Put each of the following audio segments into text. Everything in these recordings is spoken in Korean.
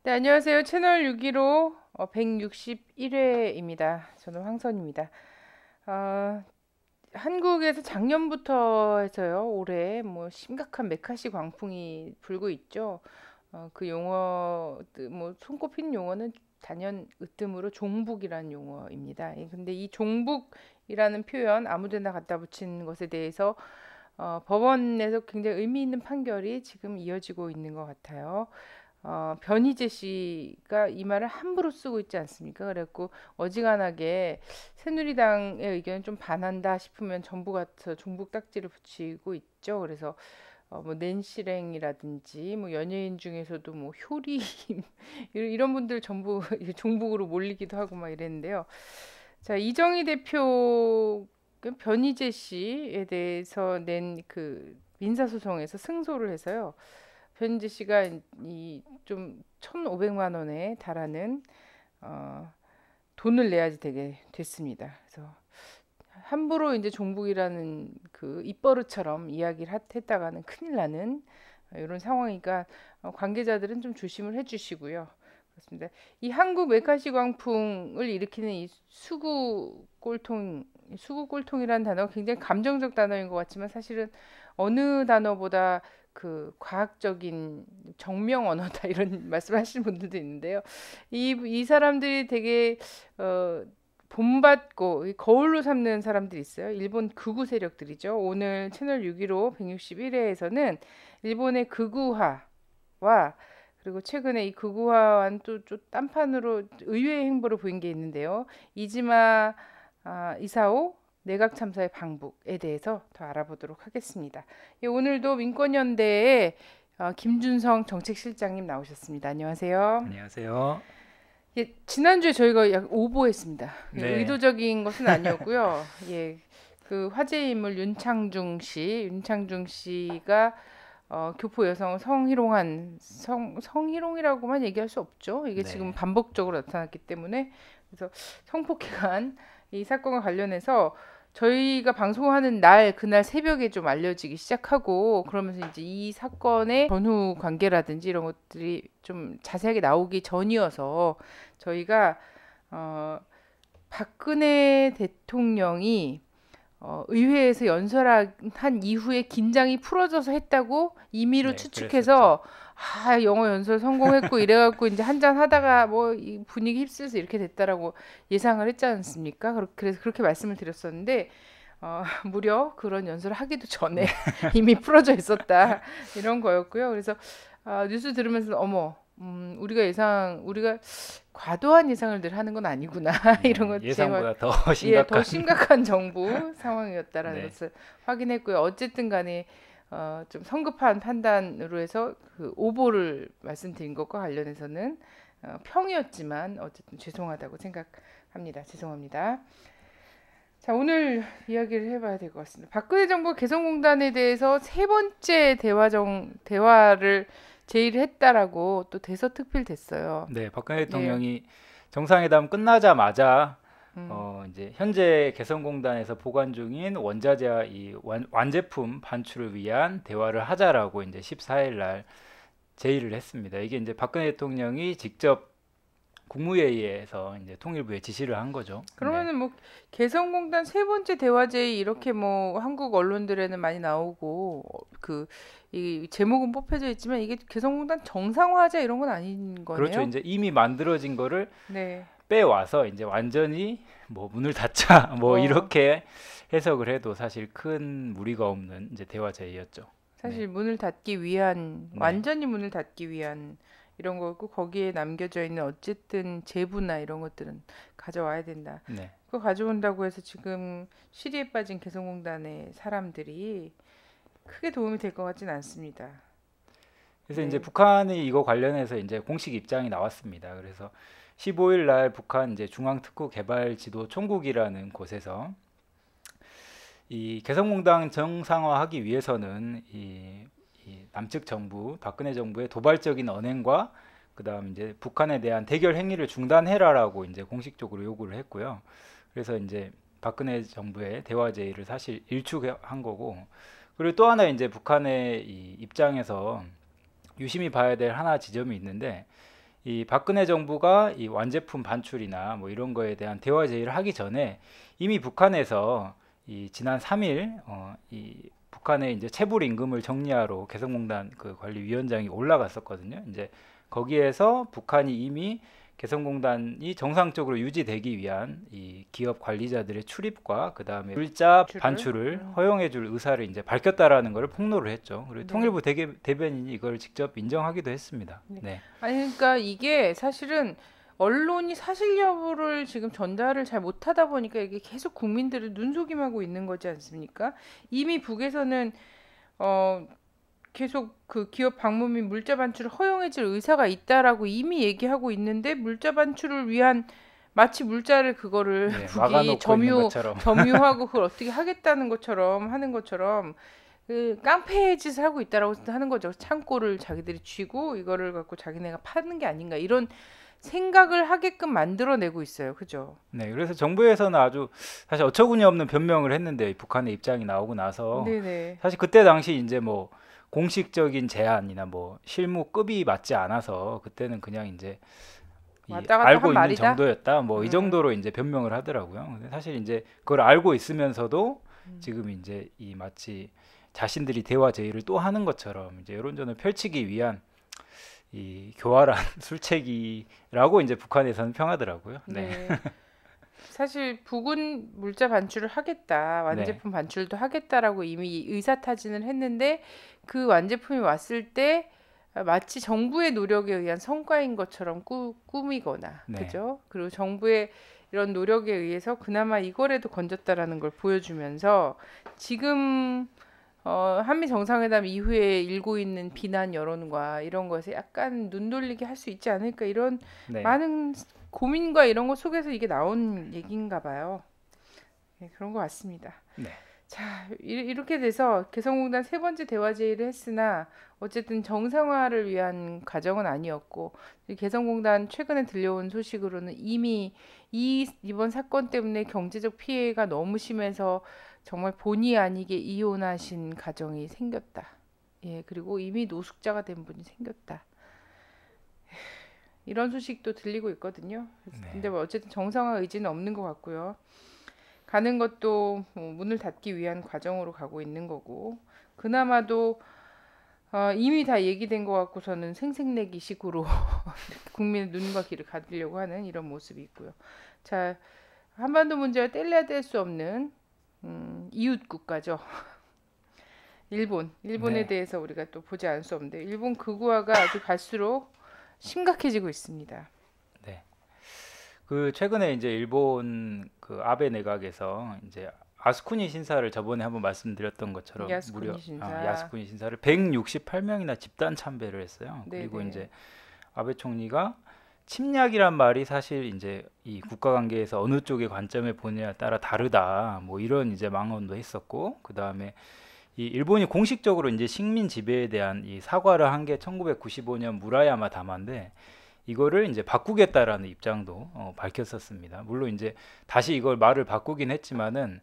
네, 안녕하세요. 채널 615 161회입니다. 저는 황선입니다. 어, 한국에서 작년부터 해서요, 올해 뭐 심각한 메카시 광풍이 불고 있죠. 그 용어, 뭐 손꼽히는 용어는 단연 으뜸으로 종북이라는 용어입니다. 근데 이 종북이라는 표현 아무데나 갖다 붙이는 것에 대해서 법원에서 굉장히 의미 있는 판결이 지금 이어지고 있는 것 같아요. 변희재 씨가 이 말을 함부로 쓰고 있지 않습니까? 그래갖고 어지간하게 새누리당의 의견을 좀 반한다 싶으면 정부가 종북 딱지를 붙이고 있죠. 그래서 뭐 낸시랭이라든지 뭐 연예인 중에서도 뭐 효리 이런 분들 전부 종북으로 몰리기도 하고 막 이랬는데요. 자, 이정희 대표 변희재 씨에 대해서 낸 그 민사소송에서 승소를 해서요. 변희재 씨가 이 좀 1,500만 원에 달하는 어, 돈을 내야지 되게 됐습니다. 그래서 함부로 이제 종북이라는 그 입버릇처럼 이야기를 했다가는 큰일 나는 이런 상황이니까 관계자들은 좀 조심을 해주시고요. 그렇습니다. 이 한국 메카시 광풍을 일으키는 이 수구 꼴통이라는 단어가 굉장히 감정적 단어인 것 같지만 사실은 어느 단어보다 그 과학적인 정명 언어다 이런 말씀하시는 분들도 있는데요. 이 사람들이 되게 본받고 거울로 삼는 사람들이 있어요. 일본 극우 세력들이죠. 오늘 채널 615 161회에서는 일본의 극우화와 그리고 최근에 이 극우화와는 또 딴판으로 의외의 행보를 보인 게 있는데요. 이지마 이사오 내각 참사의 방북에 대해서 더 알아보도록 하겠습니다. 예, 오늘도 민권연대의 김준성 정책실장님 나오셨습니다. 안녕하세요. 안녕하세요. 예, 지난주에 저희가 약 오보했습니다. 예, 네, 의도적인 것은 아니었고요. 예, 그 화제 인물 윤창중 씨가 교포 여성 성희롱이라고만 얘기할 수 없죠. 이게 지금 네, 반복적으로 나타났기 때문에 그래서 성폭행한 이 사건과 관련해서 저희가 방송하는 날 그날 새벽에 좀 알려지기 시작하고 그러면서 이제 이 사건의 전후 관계라든지 이런 것들이 좀 자세하게 나오기 전이어서 저희가 어, 박근혜 대통령이 의회에서 연설한 이후에 긴장이 풀어져서 했다고 임의로 네, 그랬었죠. 추측해서 영어 연설 성공했고 이래갖고 이제 한잔 하다가 뭐 이 분위기 휩쓸려서 이렇게 됐다라고 예상을 했지 않습니까? 그래서 그렇게 말씀을 드렸었는데 무려 그런 연설을 하기도 전에 네, 이미 풀어져 있었다 이런 거였고요. 그래서 뉴스 들으면서 어머 우리가 과도한 예상을 늘 하는 건 아니구나 이런 네, 거 제가 예상보다 더 예, 더 심각한. 심각한 정부 상황이었다라는 네, 것을 확인했고요. 어쨌든 간에 좀 성급한 판단으로 해서 그 오보를 말씀드린 것과 관련해서는 평이었지만 어쨌든 죄송하다고 생각합니다. 죄송합니다. 자, 오늘 이야기를 해봐야 될 것 같습니다. 박근혜 정부 개성공단에 대해서 세 번째 대화를 제의를 했다라고 또 대서특필됐어요. 네, 박근혜 예, 대통령이 정상회담 끝나자마자 음, 이제 현재 개성공단에서 보관 중인 원자재 이 완제품 반출을 위한 대화를 하자라고 이제 14일 날 제의를 했습니다. 이게 이제 박근혜 대통령이 직접 국무회의에서 이제 통일부에 지시를 한 거죠. 네. 그러면은 뭐 개성공단 세 번째 대화제의 이렇게 뭐 한국 언론들에는 많이 나오고 그 이 제목은 뽑혀져 있지만 이게 개성공단 정상화제 이런 건 아닌 그렇죠. 거네요. 이제 이미 만들어진 거를 네. 빼와서 이제 완전히 뭐 문을 닫자 뭐 어, 이렇게 해석을 해도 사실 큰 무리가 없는 이제 대화 제의였죠. 네, 사실 문을 닫기 위한 네, 완전히 문을 닫기 위한 이런 거고 거기에 남겨져 있는 어쨌든 재부나 이런 것들은 가져와야 된다. 네. 그거 가져온다고 해서 지금 시리에 빠진 개성공단의 사람들이 크게 도움이 될 것 같진 않습니다. 그래서 이제 네. 북한이 이거 관련해서 이제 공식 입장이 나왔습니다. 그래서 15일 날 북한 이제 중앙특구개발지도총국이라는 곳에서 이 개성공단 정상화하기 위해서는 이 남측 정부, 박근혜 정부의 도발적인 언행과 그다음 이제 북한에 대한 대결 행위를 중단해라라고 이제 공식적으로 요구를 했고요. 그래서 이제 박근혜 정부의 대화 제의를 사실 일축한 거고, 그리고 또 하나 이제 북한의 이 입장에서 유심히 봐야 될 하나 지점이 있는데, 이 박근혜 정부가 이 완제품 반출이나 뭐 이런 거에 대한 대화 제의를 하기 전에 이미 북한에서 이 지난 3일 이 북한의 이제 체불 임금을 정리하러 개성공단 그 관리위원장이 올라갔었거든요. 이제 거기에서 북한이 이미 개성공단이 정상적으로 유지되기 위한 이 기업 관리자들의 출입과 그다음에 물자 줄을. 반출을 허용해줄 의사를 이제 밝혔다라는 것을 폭로를 했죠. 그리고 네. 통일부 대변인이 이걸 직접 인정하기도 했습니다. 네. 네, 아니 그러니까 이게 사실은 언론이 사실 여부를 지금 전달을 잘 못하다 보니까 이게 계속 국민들을 눈속임하고 있는 거지 않습니까? 이미 북에서는 어 계속 그 기업 방문 및 물자 반출을 허용해줄 의사가 있다라고 이미 얘기하고 있는데 물자 반출을 위한 마치 물자를 그거를 네, 북이 막아놓고 있는 것처럼. 점유하고 그걸 어떻게 하겠다는 것처럼 하는 것처럼 그 깡패 짓을 하고 있다라고 하는 거죠. 창고를 자기들이 쥐고 이거를 갖고 자기네가 파는 게 아닌가 이런 생각을 하게끔 만들어내고 있어요. 그죠? 네, 그래서 정부에서는 아주 사실 어처구니 없는 변명을 했는데 북한의 입장이 나오고 나서 네네. 사실 그때 당시 이제 뭐 공식적인 제안이나 뭐 실무급이 맞지 않아서 그때는 그냥 이제 이 왔다 갔다 한 알고 있는 말이다. 정도였다 뭐 이 음, 정도로 이제 변명을 하더라고요. 근데 사실 이제 그걸 알고 있으면서도 음. 지금 이제 이 마치 자신들이 대화 제의를 또 하는 것처럼 이제 여론전을 펼치기 위한 이 교활한 술책이라고 이제 북한에서는 평하더라고요. 네, 네. 사실 북은 물자 반출을 하겠다, 네, 완제품 반출도 하겠다라고 이미 의사타진을 했는데 그 완제품이 왔을 때 마치 정부의 노력에 의한 성과인 것처럼 꾸미거나, 네, 그죠? 그리고 정부의 이런 노력에 의해서 그나마 이거라도 건졌다라는 걸 보여주면서 지금 한미 정상회담 이후에 일고 있는 비난 여론과 이런 것에 약간 눈 돌리게 할 수 있지 않을까 이런 네, 많은 고민과 이런 것 속에서 이게 나온 얘기인가 봐요. 네, 그런 것 같습니다. 네, 자, 이렇게 돼서 개성공단 세 번째 대화 제의를 했으나 어쨌든 정상화를 위한 과정은 아니었고 이 개성공단 최근에 들려온 소식으로는 이미 이번 사건 때문에 경제적 피해가 너무 심해서 정말 본의 아니게 이혼하신 가정이 생겼다. 예, 그리고 이미 노숙자가 된 분이 생겼다. 이런 소식도 들리고 있거든요. 근데 네, 뭐 어쨌든 정상화 의지는 없는 것 같고요. 가는 것도 뭐 문을 닫기 위한 과정으로 가고 있는 거고 그나마도 이미 다 얘기된 것 같고서는 생색내기 식으로 국민의 눈과 귀를 가리려고 하는 이런 모습이 있고요. 자, 한반도 문제와 뗄래야 뗄 수 없는 이웃 국가죠. 일본에 네, 대해서 우리가 또 보지 않을 수 없는데 일본 극우화가 아주 갈수록 심각해지고 있습니다. 네. 그 최근에 이제 일본 그 아베 내각에서 이제 아스쿠니 신사를 저번에 한번 말씀드렸던 것처럼 무려 야스쿠니 신사. 야스쿠니 신사를 168명이나 집단 참배를 했어요. 그리고 네네. 이제 아베 총리가 침략이란 말이 사실 이제 이 국가 관계에서 어느 쪽의 관점에 보느냐에 따라 다르다. 뭐 이런 이제 망언도 했었고 그다음에 이 일본이 공식적으로 이제 식민 지배에 대한 이 사과를 한 게 1995년 무라야마 담화인데 이거를 이제 바꾸겠다라는 입장도 밝혔었습니다. 물론 이제 다시 이걸 말을 바꾸긴 했지만은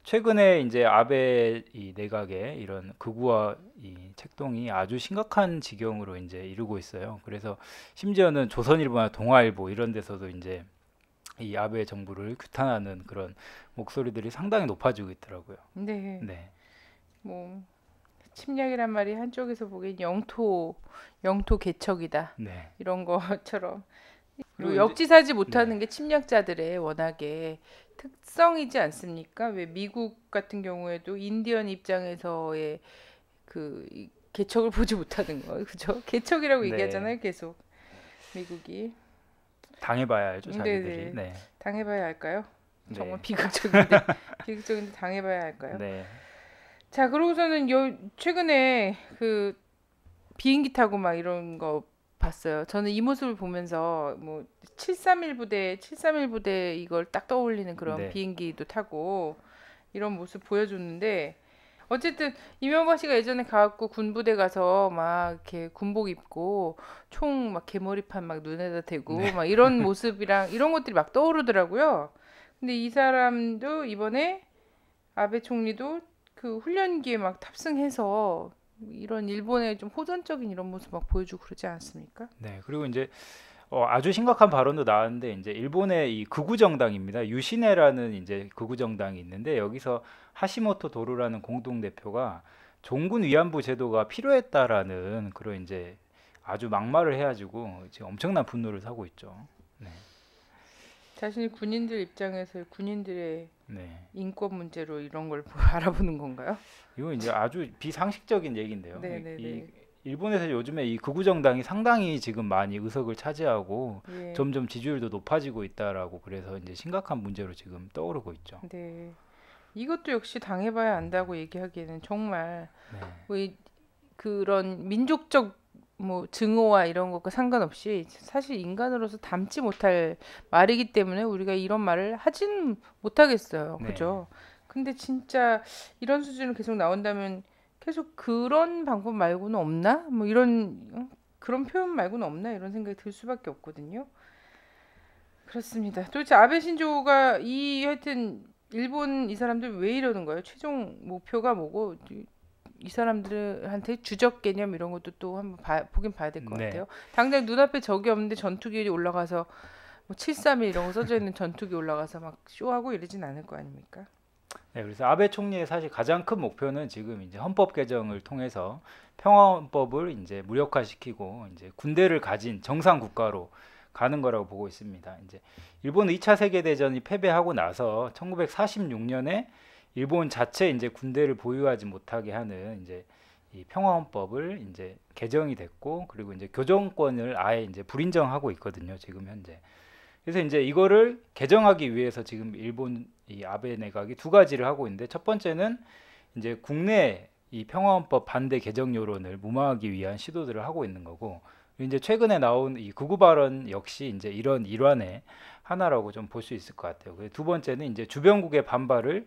최근에 이제 아베 이 내각의 이런 극우화 이 책동이 아주 심각한 지경으로 이제 이르고 있어요. 그래서 심지어는 조선일보나 동아일보 이런 데서도 이제 이 아베 정부를 규탄하는 그런 목소리들이 상당히 높아지고 있더라고요. 네. 네, 뭐 침략이란 말이 한쪽에서 보기엔 영토 개척이다. 네. 이런 것처럼 그리고 그리고 이제 역지사지 네, 못하는 게 침략자들의 워낙에 특성이지 않습니까? 왜 미국 같은 경우에도 인디언 입장에서의 개척을 보지 못하는 거, 그죠? 개척이라고 네. 얘기하잖아요, 계속 미국이. 당해봐야 알죠, 자기들이. 네네. 네, 당해봐야 할까요? 정말 네, 비극적인데 당해봐야 할까요? 네, 자, 그러고서는 최근에 그 비행기 타고 막 이런 거 봤어요. 저는 이 모습을 보면서 뭐 731 부대 이걸 딱 떠올리는 그런 네, 비행기도 타고 이런 모습 보여줬는데 어쨌든 이명박 씨가 예전에 가갖고 군부대 가서 막 이렇게 군복 입고 총 막 개머리판 막 눈에다 대고 네, 막 이런 모습이랑 이런 것들이 막 떠오르더라고요. 근데 이 사람도 이번에 아베 총리도 그 훈련기에 막 탑승해서 이런 일본의 좀 호전적인 이런 모습 막 보여주고 그러지 않았습니까? 네. 그리고 이제 아주 심각한 발언도 나왔는데 이제 일본의 이 극우 정당입니다. 유시네라는 이제 극우 정당이 있는데 여기서 하시모토 도루라는 공동 대표가 종군 위안부 제도가 필요했다라는 그런 이제 아주 막말을 해가지고 지금 엄청난 분노를 사고 있죠. 네, 자신이 군인들 입장에서 군인들의 네. 인권 문제로 이런 걸 알아보는 건가요? 이거 이제 아주 비상식적인 얘기인데요. 이 네네네. 일본에서 요즘에 이 극우 정당이 상당히 지금 많이 의석을 차지하고 예. 점점 지지율도 높아지고 있다라고 그래서 이제 심각한 문제로 지금 떠오르고 있죠. 네. 이것도 역시 당해봐야 안다고 얘기하기에는 정말 네. 뭐 그런 민족적 뭐 증오와 이런 것과 상관없이 사실 인간으로서 담지 못할 말이기 때문에 우리가 이런 말을 하진 못하겠어요. 네. 그죠? 근데 진짜 이런 수준으로 계속 나온다면 계속 그런 방법 말고는 없나? 뭐 이런 그런 표현 말고는 없나? 이런 생각이 들 수밖에 없거든요. 그렇습니다. 도대체 아베 신조가 하여튼 일본 이 사람들 왜 이러는 거예요? 최종 목표가 뭐고 이 사람들한테 주적 개념 이런 것도 또 한번 보긴 봐야 될 것 네. 같아요. 당장 눈앞에 적이 없는데 전투기 올라가서 뭐 731 이런 거 써져 있는 전투기 올라가서 막 쇼하고 이러진 않을 거 아닙니까? 네, 그래서 아베 총리의 사실 가장 큰 목표는 지금 이제 헌법 개정을 통해서 평화헌법을 이제 무력화시키고 이제 군대를 가진 정상 국가로 가는 거라고 보고 있습니다. 이제 일본 2차 세계 대전이 패배하고 나서 1946년에 일본 자체 이제 군대를 보유하지 못하게 하는 이제 이 평화헌법을 이제 개정이 됐고 그리고 이제 교정권을 아예 이제 불인정하고 있거든요. 지금 현재. 그래서 이제 이거를 개정하기 위해서 지금 일본 이 아베 내각이 두 가지를 하고 있는데 첫 번째는 이제 국내 이 평화헌법 반대 개정 여론을 무마하기 위한 시도들을 하고 있는 거고 이제 최근에 나온 이 극우 발언 역시 이제 이런 일환의 하나라고 좀 볼 수 있을 것 같아요. 두 번째는 이제 주변국의 반발을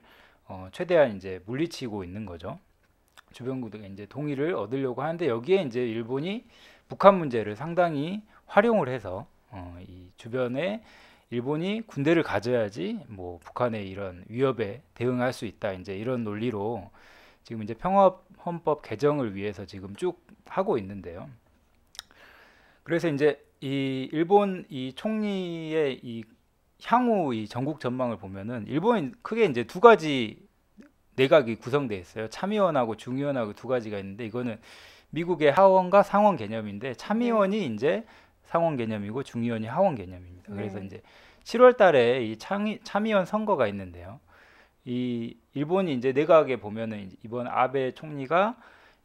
최대한 이제 물리치고 있는 거죠. 주변국의 이제 동의를 얻으려고 하는데 여기에 이제 일본이 북한 문제를 상당히 활용을 해서 이 주변에 일본이 군대를 가져야지 뭐 북한의 이런 위협에 대응할 수 있다 이제 이런 논리로 지금 이제 평화 헌법 개정을 위해서 지금 쭉 하고 있는데요. 그래서 이제 이 일본 이 총리의 이 향후 이 전국 전망을 보면은 일본이 크게 이제 두 가지 내각이 구성되어 있어요. 참의원하고 중의원하고 두 가지가 있는데 이거는 미국의 하원과 상원 개념인데 네. 참의원이 이제 상원 개념이고 중의원이 하원 개념입니다. 그래서 네. 이제 7월 달에 이 참의원 선거가 있는데요. 이 일본이 이제 내각에 보면은 이번 아베 총리가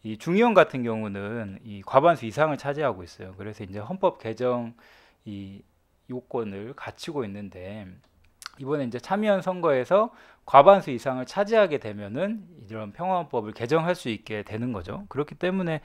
이 중의원 같은 경우는 이 과반수 이상을 차지하고 있어요. 그래서 이제 헌법 개정 이 요건을 갖추고 있는데 이번에 이제 참의원 선거에서 과반수 이상을 차지하게 되면은 이런 평화헌법을 개정할 수 있게 되는 거죠. 그렇기 때문에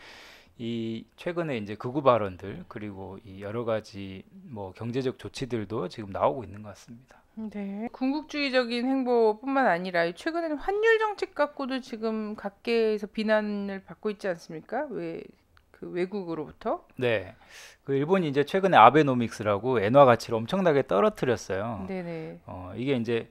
이 최근에 이제 극우 발언들 그리고 이 여러 가지 뭐 경제적 조치들도 지금 나오고 있는 것 같습니다. 네. 군국주의적인 행보뿐만 아니라 최근에는 환율 정책 갖고도 지금 각계에서 비난을 받고 있지 않습니까? 그 외국으로부터? 네, 그 일본이 이제 최근에 아베노믹스라고 엔화 가치를 엄청나게 떨어뜨렸어요. 네네. 이게 이제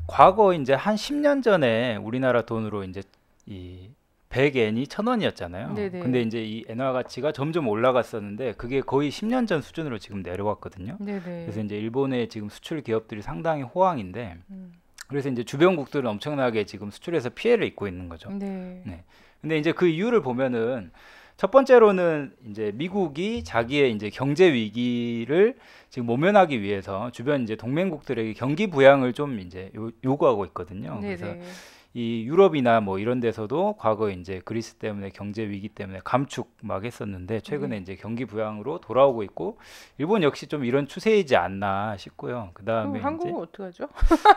과거 이제 한 10년 전에 우리나라 돈으로 이제 이 100엔이 1,000원이었잖아요. 근데 네네. 이제 이 엔화 가치가 점점 올라갔었는데 그게 거의 10년 전 수준으로 지금 내려왔거든요. 그래서 네네. 이제 일본의 지금 수출 기업들이 상당히 호황인데 음. 그래서 이제 주변국들은 엄청나게 지금 수출에서 피해를 입고 있는 거죠. 네. 네. 근데 이제 그 이유를 보면은 첫 번째로는 이제 미국이 자기의 이제 경제 위기를 지금 모면하기 위해서 주변 이제 동맹국들에게 경기 부양을 좀 이제 요구하고 있거든요. 그래서 네네. 이 유럽이나 뭐 이런 데서도 과거 이제 그리스 때문에 경제 위기 때문에 감축 막 했었는데 최근에 네. 이제 경기 부양으로 돌아오고 있고 일본 역시 좀 이런 추세이지 않나 싶고요. 그 그럼 다음에 이제 한국은 어떡하죠?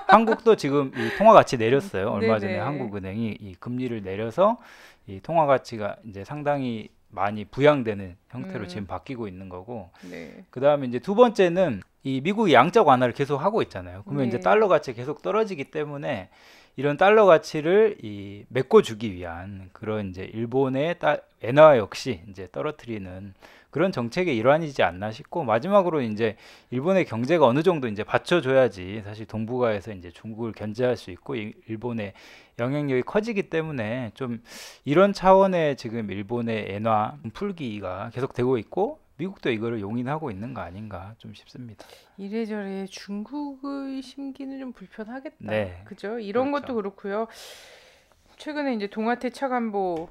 한국도 지금 이 통화 가치 내렸어요. 얼마 전에 네네. 한국은행이 이 금리를 내려서 이 통화 가치가 이제 상당히 많이 부양되는 형태로 지금 음. 바뀌고 있는 거고 네. 그다음에 이제 두 번째는 이 미국이 양적 완화를 계속 하고 있잖아요. 그러면 이제 네. 달러 가치 계속 떨어지기 때문에 이런 달러 가치를 이 메꿔주기 위한 그런 이제 일본의 엔화 역시 이제 떨어뜨리는 그런 정책의 일환이지 않나 싶고 마지막으로 이제 일본의 경제가 어느 정도 이제 받쳐줘야지 사실 동북아에서 이제 중국을 견제할 수 있고 일본의 영향력이 커지기 때문에 좀 이런 차원의 지금 일본의 엔화 풀기가 계속되고 있고 미국도 이거를 용인하고 있는 거 아닌가 좀 싶습니다. 이래저래 중국의 심기는 좀 불편하겠다. 네, 그죠? 이런 것도 그렇죠. 그렇고요. 최근에 이제 동아태 차관보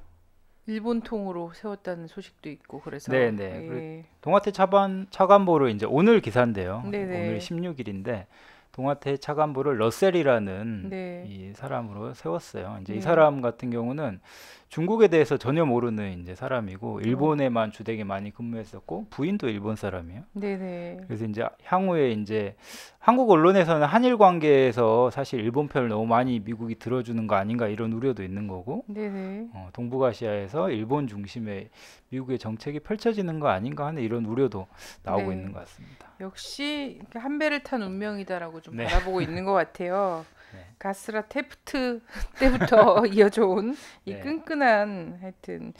일본 통으로 세웠다는 소식도 있고 네, 그래서 네. 그리고 예. 동아태 차관보를 이제 오늘 기사인데요. 오늘 네네. 16일인데 동아태 차관보를 러셀이라는 네. 이 사람으로 세웠어요. 이제 이 네. 사람 같은 경우는 중국에 대해서 전혀 모르는 이제 사람이고 어. 일본에만 주되게 많이 근무했었고 부인도 일본 사람이에요. 네네. 그래서 이제 향후에 이제 한국 언론에서는 한일 관계에서 사실 일본 편을 너무 많이 미국이 들어주는 거 아닌가 이런 우려도 있는 거고 네네. 동북아시아에서 일본 중심의 미국의 정책이 펼쳐지는 거 아닌가 하는 이런 우려도 나오고 있는 네. 것 같습니다. 역시 이렇게 한 배를 탄 운명이다라고 좀 네, 바라보고 있는 것 같아요. 네, 가스라 테프트 때부터 이어져 온 이 네, 끈끈한 하여튼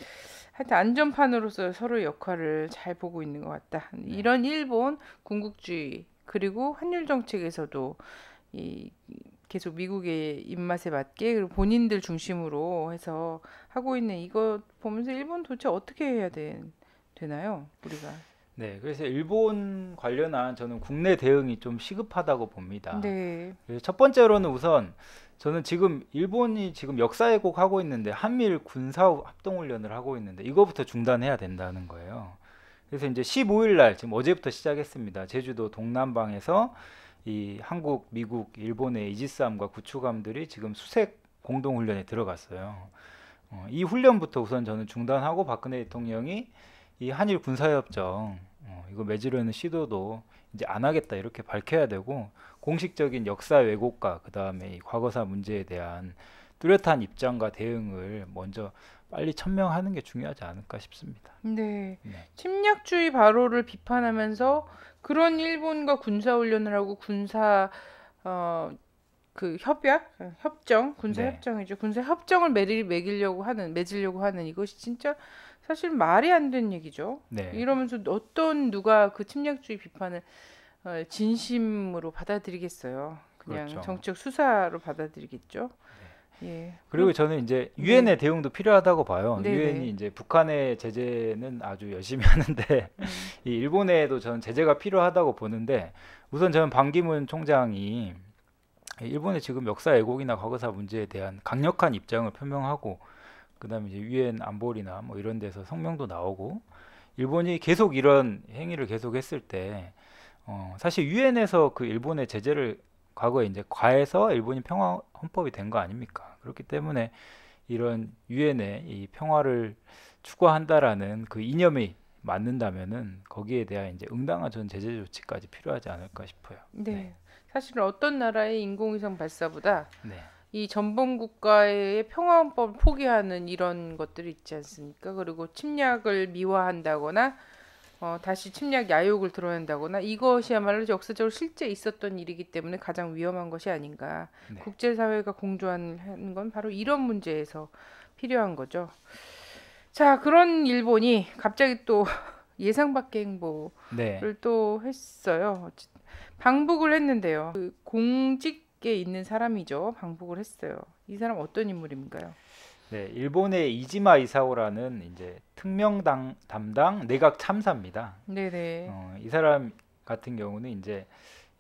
안전판으로서 서로의 역할을 잘 보고 있는 것 같다. 네, 이런 일본 군국주의 그리고 한일 정책에서도 이 계속 미국의 입맛에 맞게 그리고 본인들 중심으로 해서 하고 있는 이거 보면서 일본 도대체 어떻게 되나요? 우리가. 네. 그래서 일본 관련한 저는 국내 대응이 좀 시급하다고 봅니다. 네. 그래서 첫 번째로는 우선 저는 지금 일본이 지금 역사 왜곡하고 있는데 한미일 군사 합동 훈련을 하고 있는데 이거부터 중단해야 된다는 거예요. 그래서 이제 15일 날 지금 어제부터 시작했습니다. 제주도 동남방에서 이 한국, 미국, 일본의 이지스함과 구축함들이 지금 수색 공동 훈련에 들어갔어요. 이 훈련부터 우선 저는 중단하고 박근혜 대통령이 이 한일 군사협정 이거 맺으려는 시도도 이제 안 하겠다 이렇게 밝혀야 되고 공식적인 역사 왜곡과 그다음에 이 과거사 문제에 대한 뚜렷한 입장과 대응을 먼저 빨리 천명하는 게 중요하지 않을까 싶습니다. 네. 네. 침략주의 발호를 비판하면서 그런 일본과 군사훈련을 하고 어, 군사 네. 협정이죠. 군사 협정을 맺으려고 하는 이것이 진짜 사실 말이 안 되는 얘기죠. 네. 이러면서 누가 그 침략주의 비판을 진심으로 받아들이겠어요. 그냥 그렇죠. 정책 수사로 받아들이겠죠. 예. 그리고 저는 이제 네. 유엔의 대응도 필요하다고 봐요. 유엔이 네네. 이제 북한의 제재는 아주 열심히 하는데 음, 이 일본에도 저는 제재가 필요하다고 보는데 우선 저는 반기문 총장이 일본의 지금 역사 왜곡이나 과거사 문제에 대한 강력한 입장을 표명하고 그다음에 이제 유엔 안보리나 뭐 이런 데서 성명도 나오고 일본이 계속 이런 행위를 계속했을 때 사실 유엔에서 그 일본의 제재를 과거에 이제 과해서 일본이 평화 헌법이 된 거 아닙니까? 그렇기 때문에 이런 유엔의 이 평화를 추구한다라는 그 이념이 맞는다면은 거기에 대한 이제 응당한 전 제재 조치까지 필요하지 않을까 싶어요. 네, 네. 사실 어떤 나라의 인공위성 발사보다 네, 이 전범 국가의 평화헌법을 포기하는 이런 것들이 있지 않습니까? 그리고 침략을 미화한다거나 다시 침략 야욕을 드러낸다거나 이것이야말로 역사적으로 실제 있었던 일이기 때문에 가장 위험한 것이 아닌가. 네, 국제사회가 공조하는 건 바로 이런 문제에서 필요한 거죠. 자, 그런 일본이 갑자기 또 예상 밖의 행보를 네, 또 했어요. 방북을 했는데요. 그 공직에 있는 사람이죠. 방북을 했어요. 이 사람 어떤 인물인가요? 네. 일본의 이지마 이사오라는 이제 특명당 담당 내각 참사입니다. 네네. 이 사람 같은 경우는 이제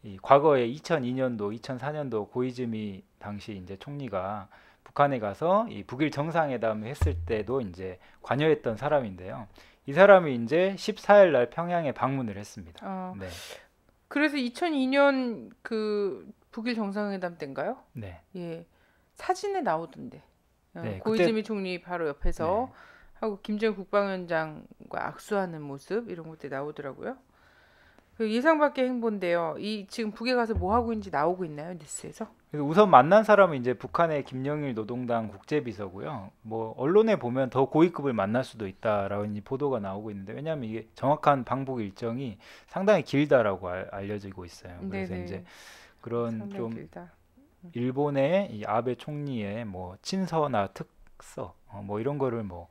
이 과거에 2002년도, 2004년도 고이즈미 당시 이제 총리가 북한에 가서 이 북일 정상회담을 했을 때도 이제 관여했던 사람인데요. 이 사람이 이제 14일 날 평양에 방문을 했습니다. 어, 네, 그래서 2002년 그 북일 정상회담 때인가요? 네, 예. 사진에 나오던데. 네. 그때 고이즈미 총리 바로 네, 옆에서 하고 김정일 국방위원장과 악수하는 모습 이런 것들이 나오더라고요. 그 예상 밖의 행보인데요. 이 지금 북에 가서 뭐 하고 있는지 나오고 있나요? 뉴스에서? 그래서 우선 만난 사람은 이제 북한의 김영일 노동당 국제비서고요. 뭐 언론에 보면 더 고위급을 만날 수도 있다라는 이 보도가 나오고 있는데 왜냐하면 이게 정확한 방북 일정이 상당히 길다라고 알려지고 있어요. 그래서 이제 네네. 그런 상당히 좀 길다. 일본의 이 아베 총리의 뭐 친서나 특서 뭐 이런 거를 뭐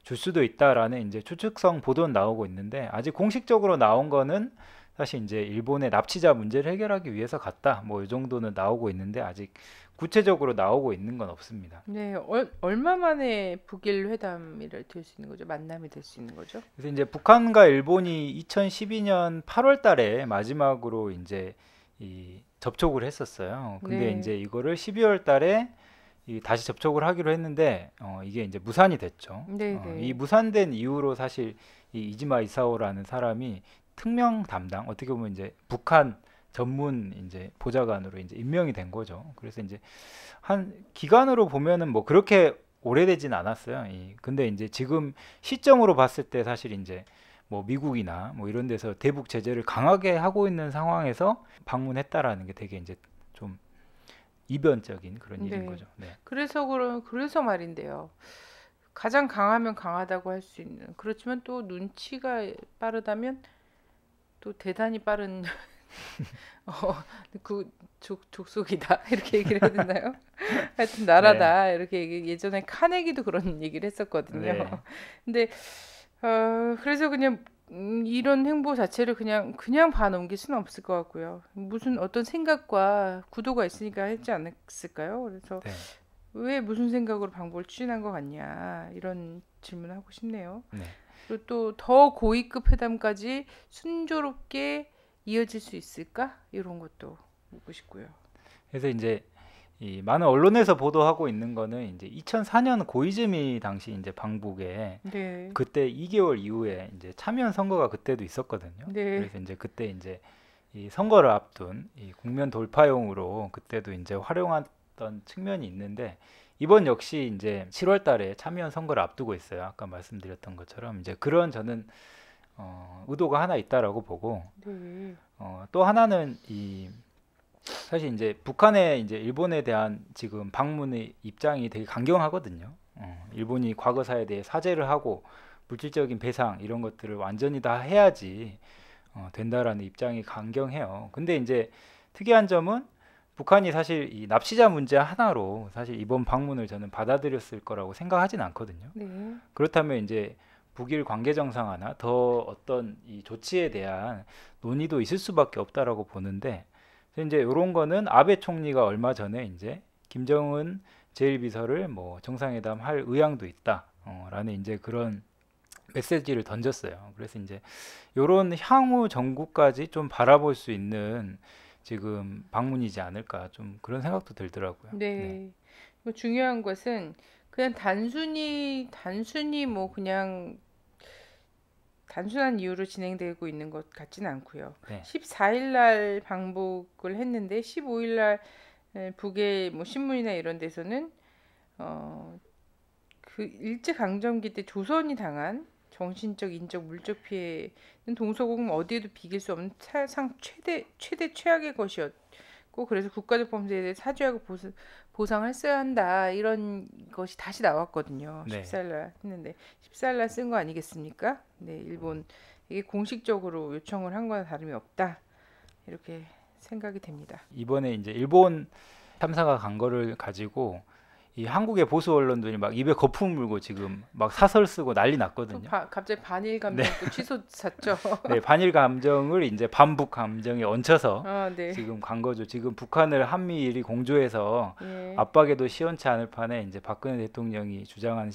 줄 수도 있다라는 이제 추측성 보도는 나오고 있는데 아직 공식적으로 나온 거는 사실 이제 일본의 납치자 문제를 해결하기 위해서 갔다. 뭐 이 정도는 나오고 있는데 아직 구체적으로 나오고 있는 건 없습니다. 네, 얼마 만에 북일 회담이를 될 수 있는 거죠? 만남이 될 수 있는 거죠? 그래서 이제 북한과 일본이 2012년 8월 달에 마지막으로 이제 이 접촉을 했었어요. 근데 네, 이제 이거를 12월 달에 다시 접촉을 하기로 했는데 이게 이제 무산이 됐죠. 네, 이 네, 무산된 이후로 사실 이 이지마 이사오라는 사람이 특명 담당 어떻게 보면 이제 북한 전문 이제 보좌관으로 이제 임명이 된 거죠. 그래서 이제 한 기간으로 보면은 뭐 그렇게 오래되진 않았어요. 근데 이제 지금 시점으로 봤을 때 사실 이제 뭐 미국이나 뭐 이런 데서 대북 제재를 강하게 하고 있는 상황에서 방문했다라는 게 되게 이제 좀 이변적인 그런 일인 네. 거죠. 네. 그래서 말인데요. 가장 강하면 강하다고 할 수 있는. 그렇지만 또 눈치가 빠르다면 또 대단히 빠른 어, 족속이다 이렇게 얘기를 해야 되나요? 하여튼 네. 나라다 이렇게 예전에 카네기도 그런 얘기를 했었거든요. 네. 근데 그래서 그냥 이런 행보 자체를 그냥 봐넘길 수는 없을 것 같고요. 무슨 어떤 생각과 구도가 있으니까 했지 않았을까요? 그래서 네. 왜 무슨 생각으로 방법을 추진한 것 같냐 이런 질문을 하고 싶네요. 네. 그리고 또 더 고위급 회담까지 순조롭게 이어질 수 있을까? 이런 것도 묻고 싶고요. 그래서 이제 이 많은 언론에서 보도하고 있는 거는 이제 2004년 고이즈미 당시 이제 방북에 네, 그때 2개월 이후에 이제 참여연 선거가 그때도 있었거든요. 네, 그래서 이제 그때 이제 이 선거를 앞둔 이 국면 돌파용으로 그때도 이제 활용했던 측면이 있는데 이번 역시 이제 7월 달에 참여연 선거를 앞두고 있어요. 아까 말씀드렸던 것처럼 이제 그런 저는 의도가 하나 있다라고 보고 네, 또 하나는 이 사실 이제 북한의 이제 일본에 대한 지금 방문의 입장이 되게 강경하거든요. 일본이 과거사에 대해 사죄를 하고 물질적인 배상 이런 것들을 완전히 다 해야지 된다라는 입장이 강경해요. 근데 이제 특이한 점은 북한이 사실 이 납치자 문제 하나로 사실 이번 방문을 저는 받아들였을 거라고 생각하진 않거든요. 네, 그렇다면 이제 북일 관계 정상화나 더 어떤 이 조치에 대한 논의도 있을 수밖에 없다라고 보는데 이제 이런 거는 아베 총리가 얼마 전에 이제 김정은 제1비서를 뭐 정상회담 할 의향도 있다. 라는 이제 그런 메시지를 던졌어요. 그래서 이제 이런 향후 정국까지 좀 바라볼 수 있는 지금 방문이지 않을까 좀 그런 생각도 들더라고요. 네, 네. 뭐 중요한 것은 그냥 단순히 뭐 그냥 단순한 이유로 진행되고 있는 것 같지는 않고요. 네, 14일 날 방북을 했는데 15일 날 북의 뭐 신문이나 이런 데서는 어, 그 일제강점기 때 조선이 당한 정신적, 인적, 물적 피해는 동서고금 어디에도 비길 수 없는 사상 최대 최악의 것이었고 그래서 국가적 범죄에 대해 사죄하고 보상했어야 한다 이런 것이 다시 나왔거든요. 네. 14일 날 했는데 14일 날 쓴 거 아니겠습니까? 네, 일본 이게 공식적으로 요청을 한 거나 다름이 없다 이렇게 생각이 됩니다. 이번에 이제 일본 참사가 간 거를 가지고 이 한국의 보수 언론들이 막 입에 거품 물고 지금 막 사설 쓰고 난리 났거든요. 갑자기 반일 네, 감정 또 취소됐죠. 네, 반일 감정을 이제 반북 감정에 얹혀서 아, 네. 지금 간 거죠. 지금 북한을 한미일이 공조해서 예. 압박에도 시원치 않을 판에 이제 박근혜 대통령이 주장한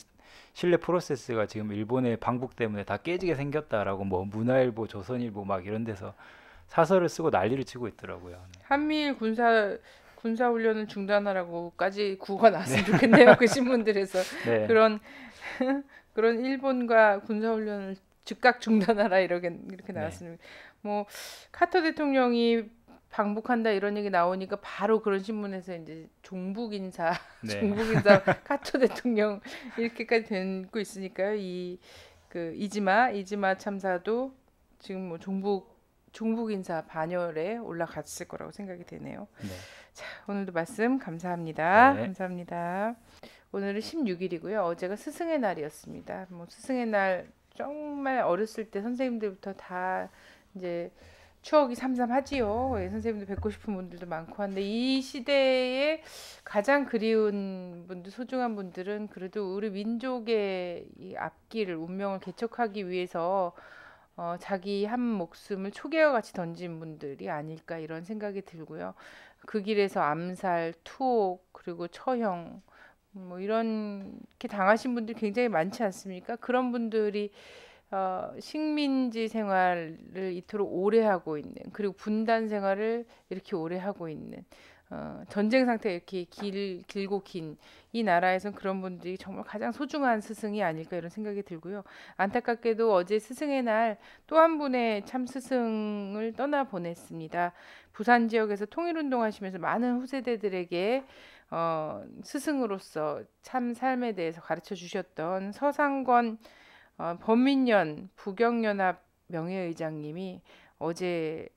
신뢰 프로세스가 지금 일본의 방북 때문에 다 깨지게 생겼다라고 뭐 문화일보, 조선일보 막 이런 데서 사설을 쓰고 난리를 치고 있더라고요. 한미일 군사 훈련을 중단하라고까지 구호가 나왔으면 좋겠네요. 그 신문들에서 네, 그런 그런 일본과 군사 훈련을 즉각 중단하라 이렇게 네, 나왔으면 뭐 카터 대통령이 방북한다 이런 얘기 나오니까 바로 그런 신문에서 이제 종북 인사 네, 종북 인사 카터 대통령 이렇게까지 되고 있으니까요. 이 그 이지마 참사도 지금 뭐 종북 인사 반열에 올라갔을 거라고 생각이 되네요. 네, 자, 오늘도 말씀 감사합니다. 네, 감사합니다. 오늘은 16일이고요. 어제가 스승의 날이었습니다. 뭐 스승의 날 정말 어렸을 때 선생님들부터 다 이제 추억이 삼삼하지요. 예, 선생님들 뵙고 싶은 분들도 많고 한데 이 시대에 가장 그리운 분들, 소중한 분들은 그래도 우리 민족의 이 앞길, 운명을 개척하기 위해서 자기 한 목숨을 초계와 같이 던진 분들이 아닐까 이런 생각이 들고요. 그 길에서 암살, 투옥, 그리고 처형 뭐 이렇게 당하신 분들이 굉장히 많지 않습니까? 그런 분들이 식민지 생활을 이토록 오래 하고 있는, 그리고 분단 생활을 이렇게 오래 하고 있는, 전쟁 상태가 이렇게 길고 긴 이 나라에선 그런 분들이 정말 가장 소중한 스승이 아닐까 이런 생각이 들고요. 안타깝게도 어제 스승의 날 또 한 분의 참 스승을 떠나 보냈습니다. 부산 지역에서 통일운동 하시면서 많은 후세대들에게 스승으로서 참 삶에 대해서 가르쳐 주셨던 서상권 범민련 부경연합 명예의장님이 어제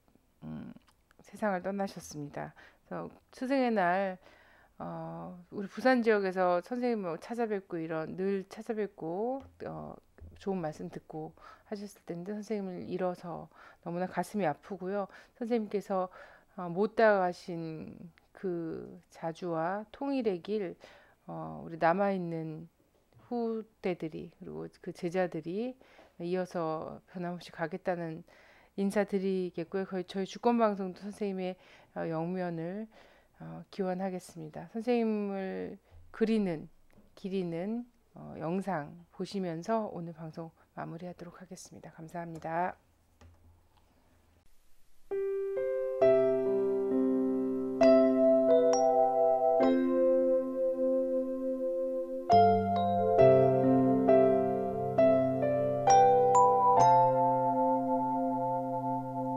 세상을 떠나셨습니다. 그래서 스승의 날 우리 부산 지역에서 선생님을 찾아뵙고 늘 찾아뵙고 좋은 말씀 듣고 하셨을 텐데 선생님을 잃어서 너무나 가슴이 아프고요. 선생님께서 못 다가가신 그 자주와 통일의 길 우리 남아있는 후대들이 그리고 그 제자들이 이어서 변함없이 가겠다는 인사드리겠고요. 저희 주권방송도 선생님의 영면을 기원하겠습니다. 선생님을 기리는 영상 보시면서 오늘 방송 마무리하도록 하겠습니다. 감사합니다.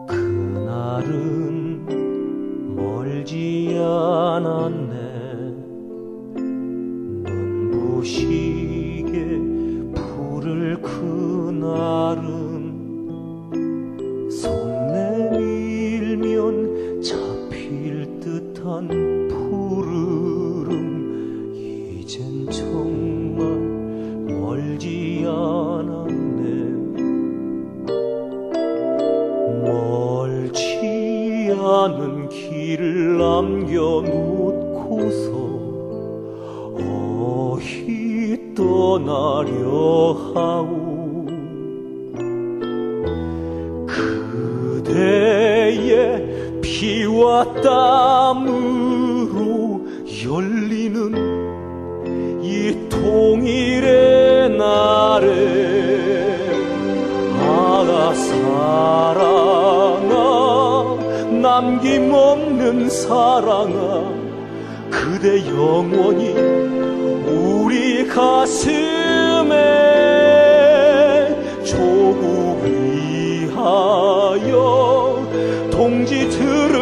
그날은 멀지 않았네. 눈부시게 부를 그날은 손 내밀면 잡힐 듯한 푸르름. 이젠 정말 멀지 않았네. 멀지 않은 길을 남겨놓고서 어희 떠나려 하오. 그대의 피와 땀으로 열리는 이 통일의 날에 아가 사랑아, 남김없는 사랑아, 그대 영원히 우리 가슴에 조국 위하여 동지 들